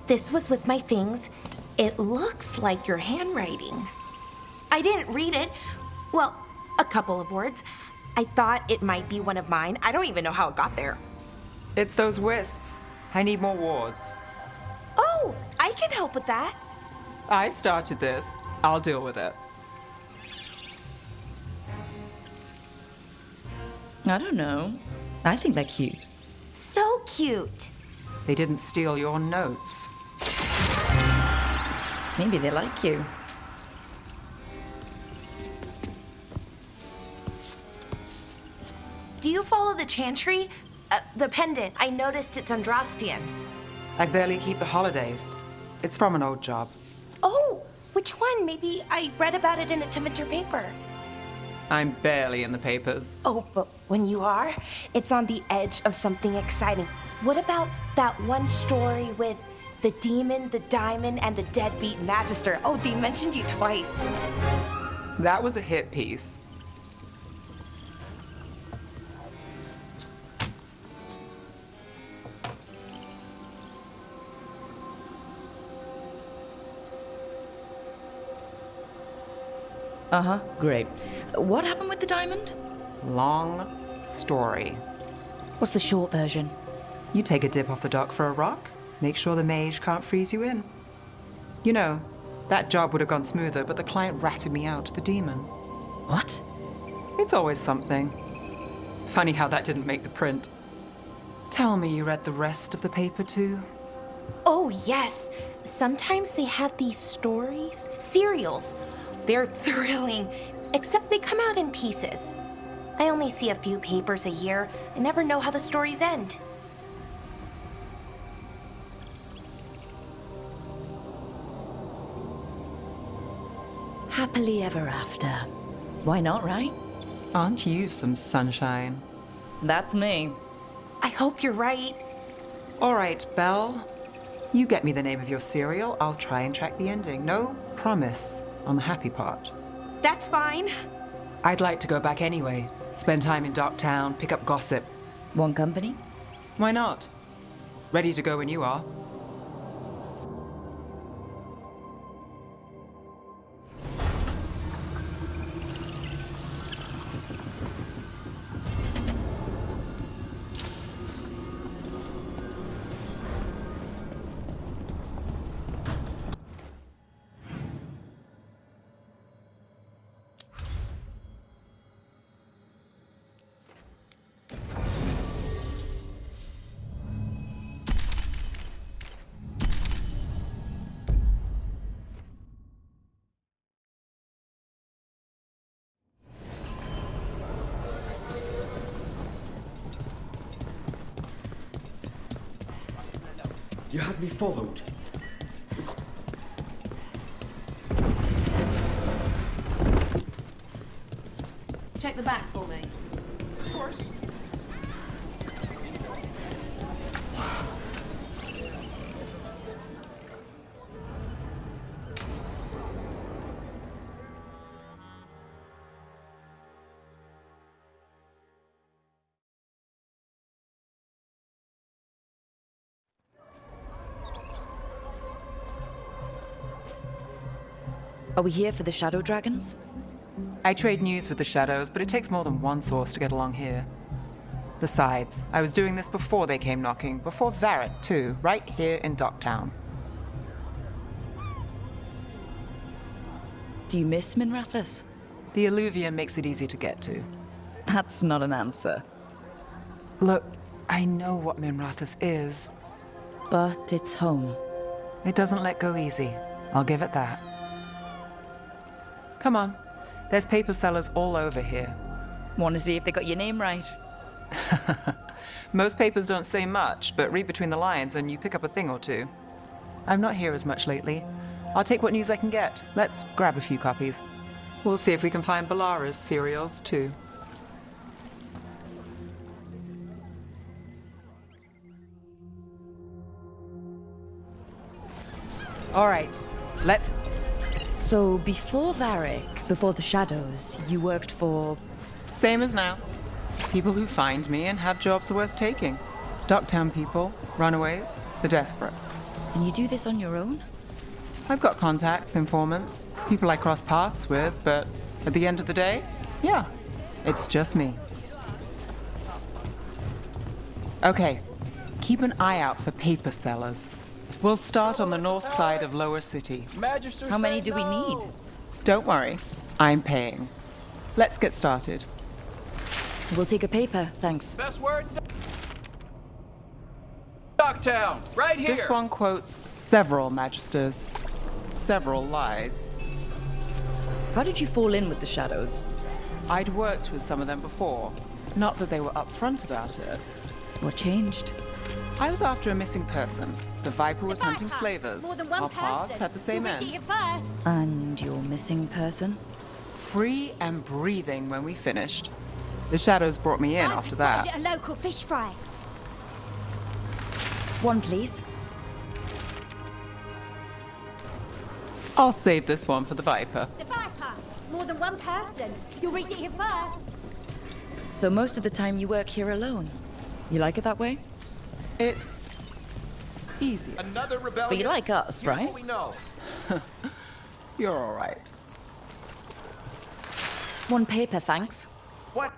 This was with my things. It looks like your handwriting. I didn't read it. Well, a couple of words. I thought it might be one of mine. I don't even know how it got there. It's those wisps. I need more wards. Oh, I can help with that. I started this. I'll deal with it. I don't know. I think they're cute. So cute. They didn't steal your notes. Maybe they like you. Do you follow the chantry? The pendant. I noticed it's Andrastian. I barely keep the holidays. It's from an old job. Oh, which one? Maybe I read about it in a Tevinter paper. I'm barely in the papers. Oh, but when you are, it's on the edge of something exciting. What about that one story with the demon, the diamond, and the deadbeat magister? Oh, they mentioned you twice. That was a hit piece. Uh-huh, great. What happened with the diamond? Long story. What's the short version? You take a dip off the dock for a rock, make sure the mage can't freeze you in. You know, that job would have gone smoother, but the client ratted me out to the demon. What? It's always something. Funny how that didn't make the print. Tell me you read the rest of the paper too? Oh, yes. Sometimes they have these stories, serials. They're thrilling, except they come out in pieces. I only see a few papers a year. I never know how the stories end. Happily ever after. Why not, right? Aren't you some sunshine? That's me. I hope you're right. All right, Belle. You get me the name of your cereal, I'll try and track the ending. No promise on the happy part. That's fine. I'd like to go back anyway. Spend time in Docktown, pick up gossip. One company? Why not? Ready to go when you are. You had me followed. Check the back for me. Of course. Are we here for the shadow dragons? I trade news with the shadows, but it takes more than one source to get along here. Besides, I was doing this before they came knocking, before Varric too, right here in Docktown. Do you miss Minrathous? The Alluvium makes it easy to get to. That's not an answer. Look, I know what Minrathous is. But it's home. It doesn't let go easy. I'll give it that. Come on. There's paper sellers all over here. Want to see if they got your name right? Most papers don't say much, but read between the lines and you pick up a thing or two. I'm not here as much lately. I'll take what news I can get. Let's grab a few copies. We'll see if we can find Balara's cereals, too. All right, let's... So before Varric, before the shadows, you worked for... Same as now. People who find me and have jobs worth taking. Docktown people, runaways, the desperate. And you do this on your own? I've got contacts, informants, people I cross paths with, but at the end of the day, yeah, it's just me. Okay, keep an eye out for paper sellers. We'll start on the north side of Lower City. How many do we need? Don't worry, I'm paying. Let's get started. We'll take a paper, thanks. Best word. Ducktown, right here. This one quotes several magisters, several lies. How did you fall in with the shadows? I'd worked with some of them before. Not that they were upfront about it. What changed? I was after a missing person. The Viper was hunting slavers. More than one Our paths person. had the same You read end. it first. And your missing person? Free and breathing when we finished. The shadows brought me in I after spotted that. at a local fish fry. One, please. I'll save this one for the Viper. The Viper. More than one person. You'll read it here first. So most of the time you work here alone. You like it that way? It's easy. Another rebellion. But you like us, Here's right? what we know. You're all right. One paper, thanks. What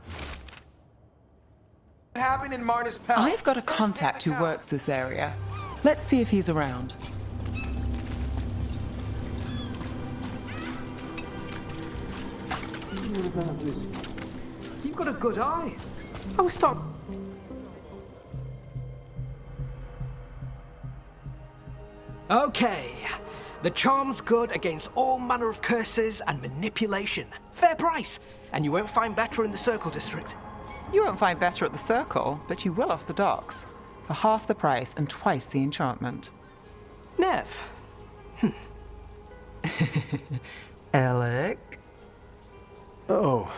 happened in Marna's Palace? I've got a contact who works this area. Let's see if he's around. You've got a good eye. I was start. Okay. The charm's good against all manner of curses and manipulation. Fair price. And you won't find better in the Circle District. You won't find better at the Circle, but you will off the docks. For half the price and twice the enchantment. Nev. Alec? Oh,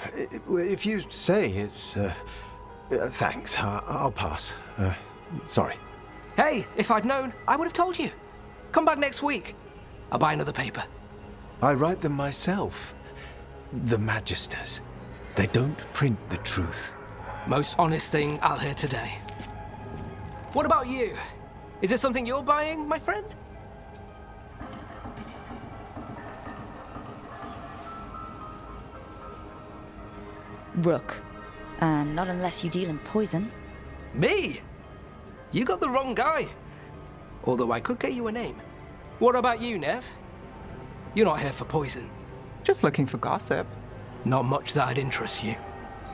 if you say it's... thanks. I'll pass. Sorry. Hey, if I'd known, I would have told you. Come back next week. I'll buy another paper. I write them myself. The Magisters. They don't print the truth. Most honest thing I'll hear today. What about you? Is it something you're buying, my friend? Rook. And not unless you deal in poison. Me? You got the wrong guy. Although I could get you a name. What about you, Nev? You're not here for poison. Just looking for gossip. Not much that'd interest you.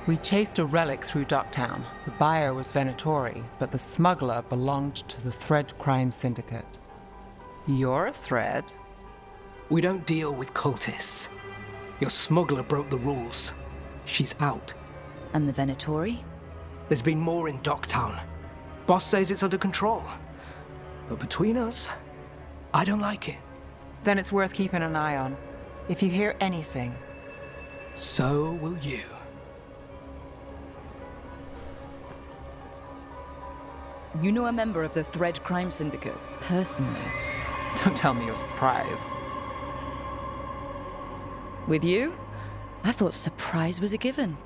We chased a relic through Docktown. The buyer was Venatori, but the smuggler belonged to the Thread Crime Syndicate. You're a Thread? We don't deal with cultists. Your smuggler broke the rules. She's out. And the Venatori? There's been more in Docktown. Boss says it's under control. But between us, I don't like it. Then it's worth keeping an eye on. If you hear anything. So will you. You know a member of the Thread Crime Syndicate, personally. Don't tell me you're surprised. With you? I thought surprise was a given.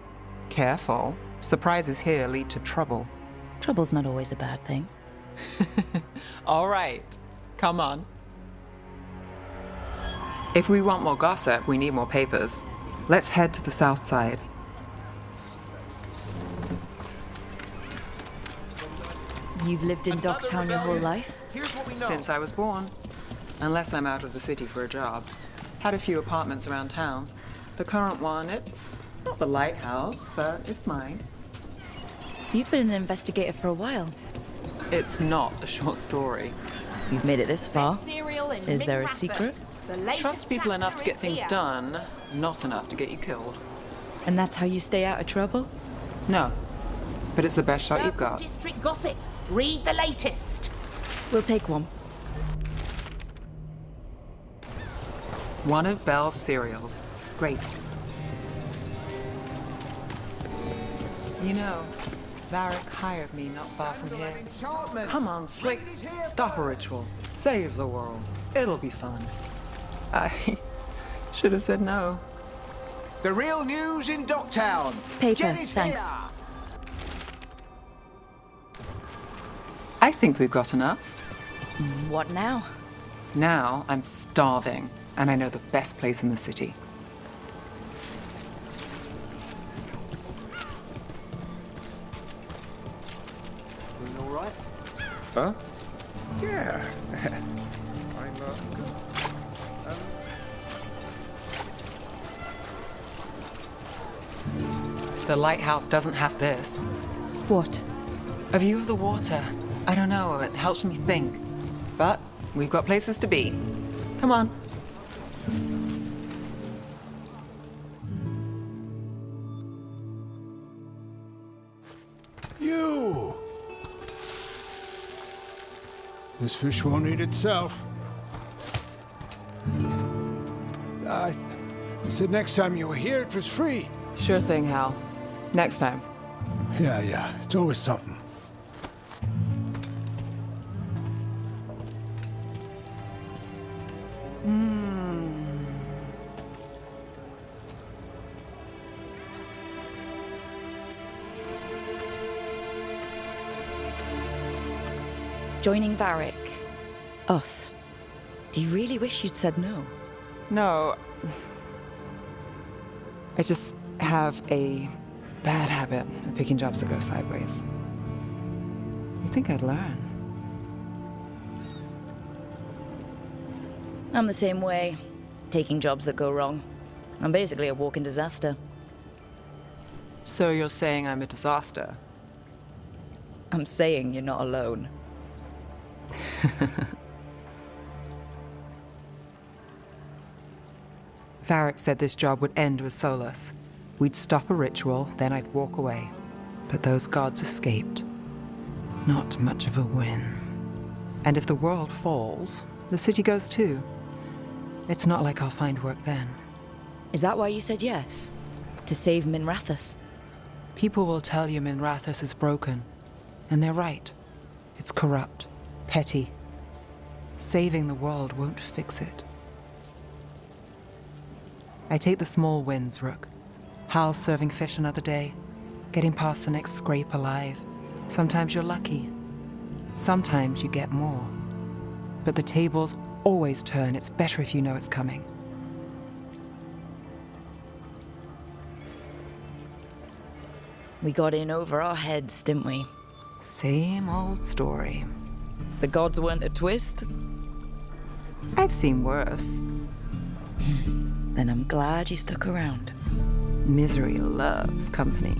Careful. Surprises here lead to trouble. Trouble's not always a bad thing. All right. Come on. If we want more gossip, we need more papers. Let's head to the south side. You've lived in Docktown your whole life? Here's what we know. Since I was born. Unless I'm out of the city for a job. Had a few apartments around town. The current one, it's not the lighthouse, but it's mine. You've been an investigator for a while. It's not a short story. You've made it this far. Cereal and Is mint there a breakfast. secret? The latest Trust people enough to chapter get is things here. done, not enough to get you killed. And that's how you stay out of trouble? No. But it's the best shot you've Circle got. District gossip. Read the latest. We'll take one. One of Belle's cereals. Great. You know, Varric hired me not far from here. Come on, Slick. Stop a ritual. Save the world. It'll be fun. I should have said no. The real news in Docktown. Paper, Get it thanks. here. I think we've got enough. What now? Now I'm starving, and I know the best place in the city. Doing all right? Huh? Yeah. I'm, The lighthouse doesn't have this. What? A view of the water. I don't know, it helps me think. But we've got places to be. Come on. You! This fish won't eat itself. I said next time you were here it was free. Sure thing, Hal. Next time. Yeah, it's always something. Joining Varric. Us. Do you really wish you'd said no? No. I just have a bad habit of picking jobs that go sideways. You think I'd learn? I'm the same way. Taking jobs that go wrong. I'm basically a walking disaster. So you're saying I'm a disaster? I'm saying you're not alone. Varric said this job would end with Solus. We'd stop a ritual, then I'd walk away. But those gods escaped. Not much of a win. And if the world falls, the city goes too. It's not like I'll find work then. Is that why you said yes? To save Minrathous? People will tell you Minrathous is broken. And they're right. It's corrupt. Petty. Saving the world won't fix it. I take the small wins, Rook. Hal's serving fish another day. Getting past the next scrape alive. Sometimes you're lucky. Sometimes you get more. But the tables always turn. It's better if you know it's coming. We got in over our heads, didn't we? Same old story. The gods weren't a twist? I've seen worse. Then I'm glad you stuck around. Misery loves company.